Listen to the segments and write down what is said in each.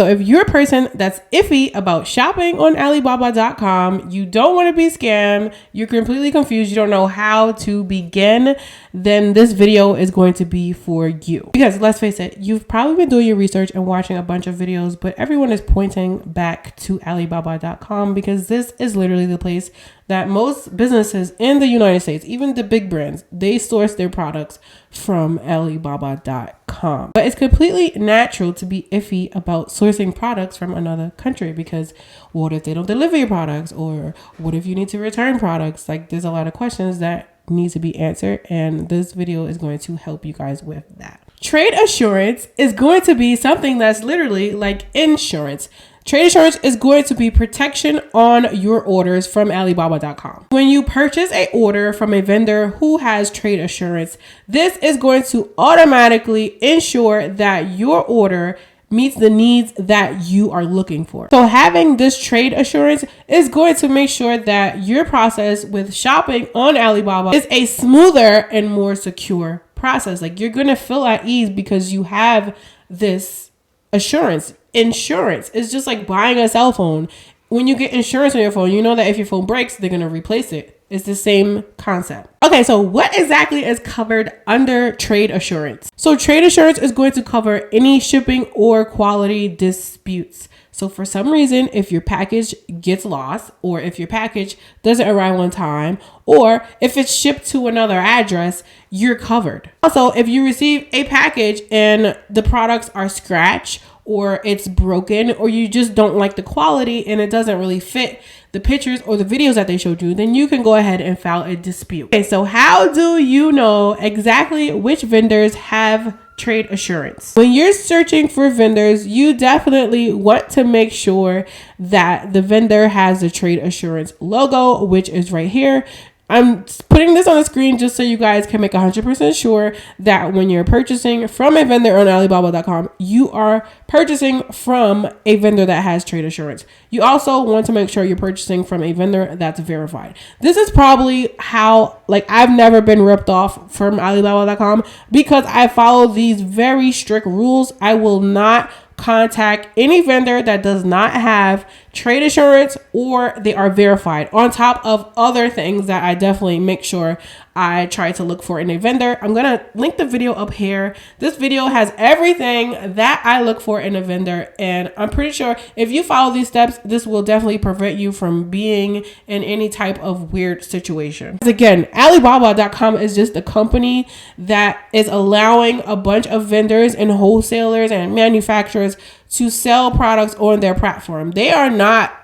So if you're a person that's iffy about shopping on Alibaba.com, you don't want to be scammed, you're completely confused, you don't know how to begin, then this video is going to be for you. Because let's face it, you've probably been doing your research and watching a bunch of videos, but everyone is pointing back to Alibaba.com because this is literally the place that most businesses in the United States, even the big brands, they source their products from Alibaba.com. But it's completely natural to be iffy about sourcing products from another country because what if they don't deliver your products? Or what if you need to return products? Like, there's a lot of questions that need to be answered, and this video is going to help you guys with that. Trade assurance is going to be something that's literally like insurance. Trade assurance is going to be protection on your orders from Alibaba.com. When you purchase an order from a vendor who has trade assurance, this is going to automatically ensure that your order meets the needs that you are looking for. So having this trade assurance is going to make sure that your process with shopping on Alibaba is a smoother and more secure process. Like, you're going to feel at ease because you have this assurance. Insurance is just like buying a cell phone. When you get insurance on your phone, you know that if your phone breaks, they're going to replace it. It's the same concept. Okay, so what exactly is covered under trade assurance? So trade assurance is going to cover any shipping or quality disputes. So for some reason, if your package gets lost, or if your package doesn't arrive on time, or if it's shipped to another address, you're covered. Also, if you receive a package and the products are scratched, or it's broken, or you just don't like the quality and it doesn't really fit the pictures or the videos that they showed you, then you can go ahead and file a dispute. Okay, so how do you know exactly which vendors have trade assurance? When you're searching for vendors, you definitely want to make sure that the vendor has the trade assurance logo, which is right here. I'm putting this on the screen just so you guys can make 100% sure that when you're purchasing from a vendor on Alibaba.com, you are purchasing from a vendor that has trade assurance. You also want to make sure you're purchasing from a vendor that's verified. This is probably how, like, I've never been ripped off from Alibaba.com because I follow these very strict rules. I will not contact any vendor that does not have trade assurance or they are verified, on top of other things that I definitely make sure I try to look for in a vendor. I'm going to link the video up here. This video has everything that I look for in a vendor, and I'm pretty sure if you follow these steps, this will definitely prevent you from being in any type of weird situation. Again, Alibaba.com is just a company that is allowing a bunch of vendors and wholesalers and manufacturers to sell products on their platform. They are not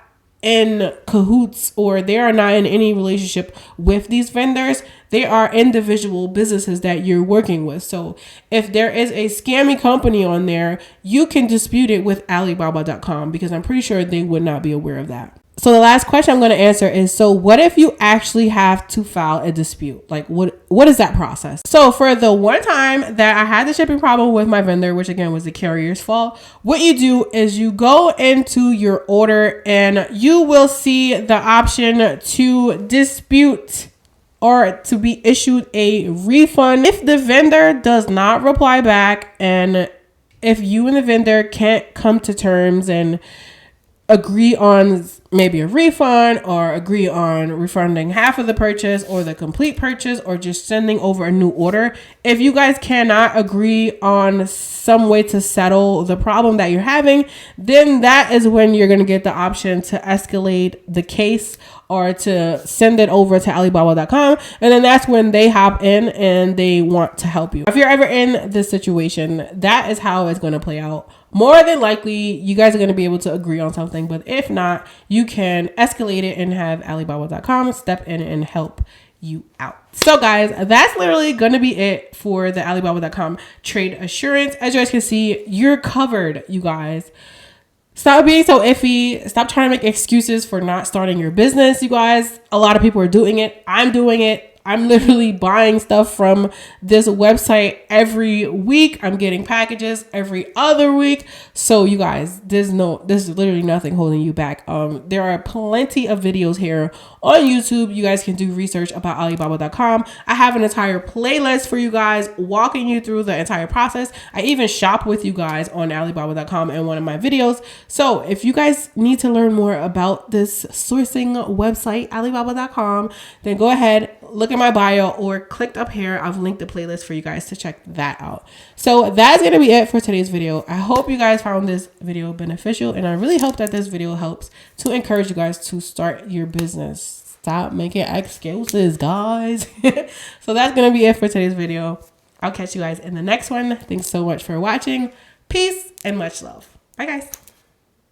in cahoots, or they are not in any relationship with these vendors. They are individual businesses that you're working with. So if there is a scammy company on there, you can dispute it with Alibaba.com because I'm pretty sure they would not be aware of that. So the last question I'm going to answer is, so what if you actually have to file a dispute? Like, what is that process? So for the one time that I had the shipping problem with my vendor, which again was the carrier's fault, what you do is you go into your order and you will see the option to dispute or to be issued a refund. If the vendor does not reply back, and if you and the vendor can't come to terms and agree on maybe a refund, or agree on refunding half of the purchase or the complete purchase, or just sending over a new order, if you guys cannot agree on some way to settle the problem that you're having, then that is when you're going to get the option to escalate the case or to send it over to Alibaba.com. And then that's when they hop in and they want to help you. If you're ever in this situation, that is how it's going to play out. More than likely, you guys are going to be able to agree on something. But if not, you can escalate it and have Alibaba.com step in and help you out. So guys, that's literally going to be it for the Alibaba.com trade assurance. As you guys can see, you're covered, you guys. Stop being so iffy. Stop trying to make excuses for not starting your business, you guys. A lot of people are doing it. I'm doing it. I'm literally buying stuff from this website every week. I'm getting packages every other week. So you guys, there's literally nothing holding you back. There are plenty of videos here on YouTube. You guys can do research about Alibaba.com. I have an entire playlist for you guys walking you through the entire process. I even shop with you guys on Alibaba.com in one of my videos. So if you guys need to learn more about this sourcing website, Alibaba.com, then go ahead, look at my bio or click up here. I've linked the playlist for you guys to check that out. So that's going to be it for today's video. I hope you guys found this video beneficial, and I really hope that this video helps to encourage you guys to start your business. Stop making excuses, guys. So that's going to be it for today's video. I'll catch you guys in the next one. Thanks so much for watching. Peace and much love. Bye, guys.